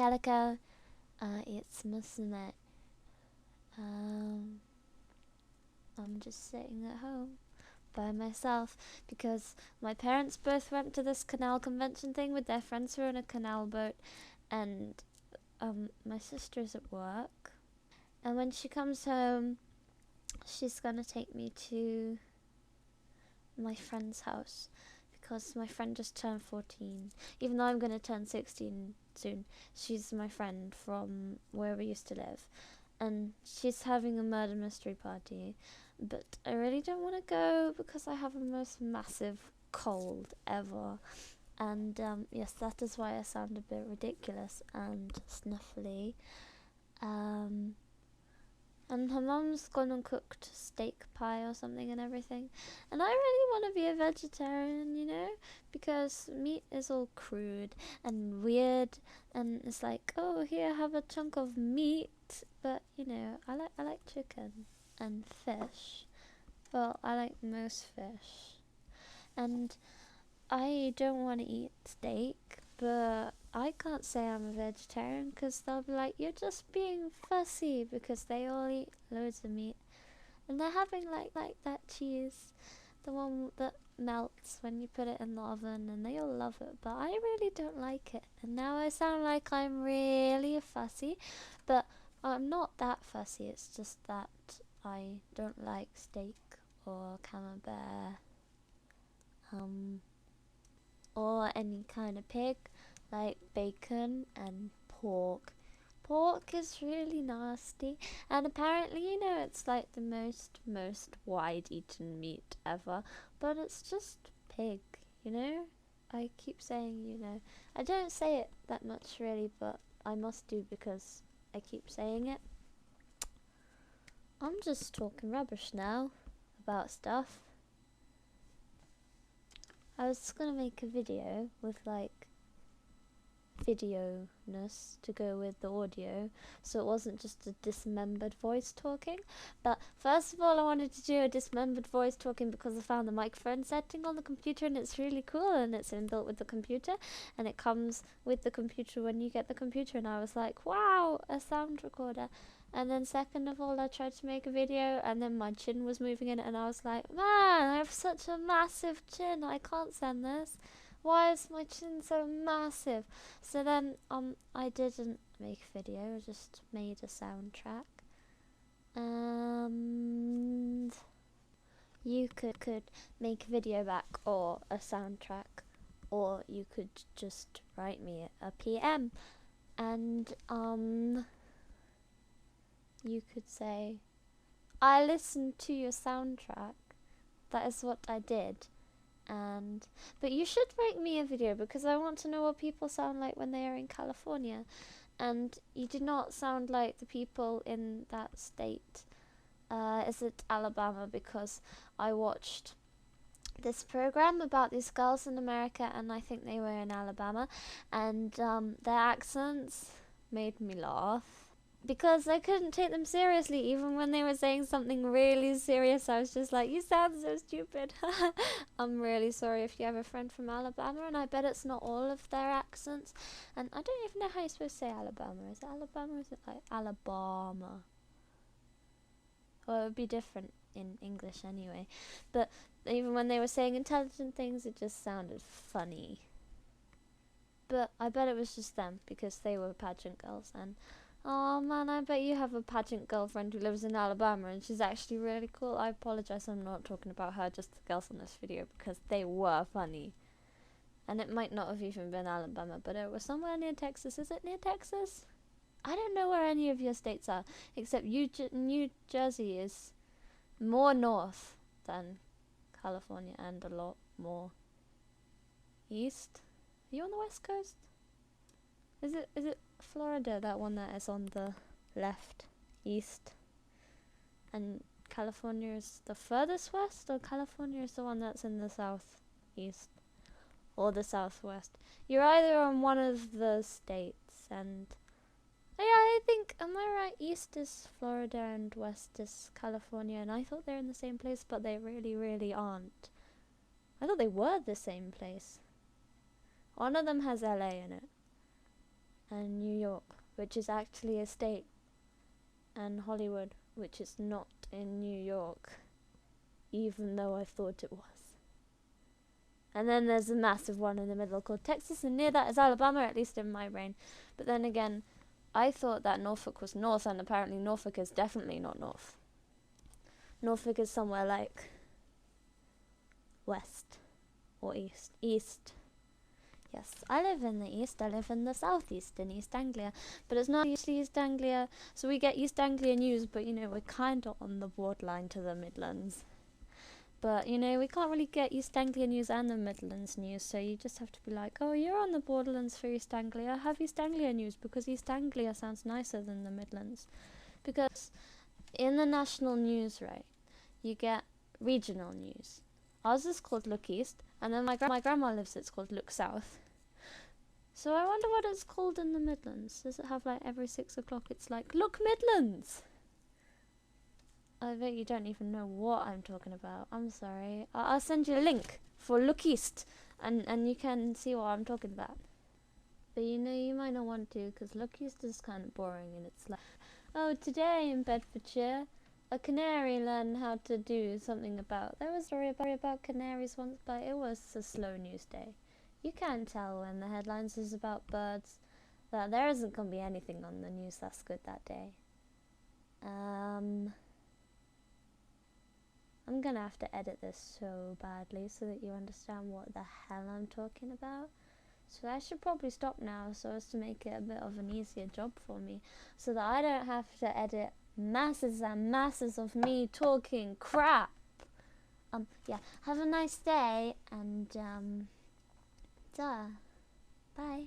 Coquelicot, it's Musume. I'm just sitting at home by myself because my parents both went to this canal convention thing with their friends who are in a canal boat, and my sister's at work, and when she comes home she's gonna take me to my friend's house because my friend just turned 14. Even though I'm gonna turn 16 soon, she's my friend from where we used to live, and she's having a murder mystery party, but I really don't want to go because I have the most massive cold ever. And yes, that is why I sound a bit ridiculous and snuffly. And her mum's gone and cooked steak pie or something and everything. And I really want to be a vegetarian, you know, because meat is all crude and weird, and it's like, oh, here, have a chunk of meat. But you know, I like chicken and fish. Well, I like most fish, and I don't want to eat steak, but I can't say I'm a vegetarian because they'll be like, you're just being fussy, because they all eat loads of meat. And they're having like that cheese, the one that melts when you put it in the oven, and they all love it, but I really don't like it. And now I sound like I'm really fussy, but I'm not that fussy, it's just that I don't like steak or camembert, or any kind of pig, like bacon and pork. Pork is really nasty, and apparently, you know, it's like the most wide eaten meat ever, but it's just pig, you know? I keep saying, you know. I don't say it that much really, but I must do because I keep saying it. I'm just talking rubbish now about stuff. I was gonna make a video with like video-ness to go with the audio, so it wasn't just a dismembered voice talking. But first of all, I wanted to do a dismembered voice talking because I found the microphone setting on the computer, and it's really cool, and it's inbuilt with the computer, and it comes with the computer when you get the computer, and I was like, wow, a sound recorder. And then second of all, I tried to make a video, and then my chin was moving in it, and I was like, man, I have such a massive chin, I can't send this. Why is my chin so massive? So then I didn't make a video, I just made a soundtrack. And you could make a video back or a soundtrack, or you could just write me a PM, and you could say, I listened to your soundtrack. That is what I did. But you should make me a video because I want to know what people sound like when they are in California. And you do not sound like the people in that state. Is it Alabama? Because I watched this program about these girls in America, and I think they were in Alabama, and their accents made me laugh because I couldn't take them seriously. Even when they were saying something really serious, I was just like, you sound so stupid. I'm really sorry if you have a friend from Alabama, and I bet it's not all of their accents. And I don't even know how you're supposed to say Alabama. Is it Alabama or is it like Alabama? Well, it would be different in English anyway. But even when they were saying intelligent things, it just sounded funny. But I bet it was just them because they were pageant girls, and oh man, I bet you have a pageant girlfriend who lives in Alabama and she's actually really cool. I apologize, I'm not talking about her, just the girls on this video, because they were funny. And it might not have even been Alabama, but it was somewhere near Texas. Is it near Texas? I don't know where any of your states are, except New Jersey is more north than California and a lot more east. Are you on the west coast? Is it Florida, that one that is on the left, east, and California is the furthest west, or California is the one that's in the southeast, or the southwest? You're either on one of the states, and yeah, I think, am I right, east is Florida and west is California, and I thought they're in the same place, but they really aren't. I thought they were the same place. One of them has LA in it. and New York, which is actually a state, and Hollywood, which is not in New York, even though I thought it was. And then there's a massive one in the middle called Texas, and near that is Alabama, at least in my brain. But then again, I thought that Norfolk was north, and apparently Norfolk is definitely not north. Norfolk is somewhere like west or east. East. Yes, I live in the east. I live in the southeast in East Anglia, but it's not usually East Anglia. So we get East Anglia news, but we're kind of on the borderline to the Midlands. But we can't really get East Anglia news and the Midlands news, so you just have to be like, oh, you're on the borderlands for East Anglia. Have East Anglia news, because East Anglia sounds nicer than the Midlands. Because in the national news, right, you get regional news. Ours is called Look East, and then my grandma lives, it's called Look South. So I wonder what it's called in the Midlands. Does it have like every 6 o'clock it's like, Look Midlands? I bet you don't even know what I'm talking about. I'm sorry. I'll send you a link for Look East, and you can see what I'm talking about. But you might not want to, because Look East is kind of boring, and it's like, oh, today in Bedfordshire, a canary learned how to do something about... There was a story about canaries once, but it was a slow news day. You can't tell when the headlines is about birds that there isn't going to be anything on the news that's good that day. I'm gonna have to edit this so badly so that you understand what the hell I'm talking about. So I should probably stop now so as to make it a bit of an easier job for me, so that I don't have to edit masses and masses of me talking crap. Yeah, have a nice day, and bye.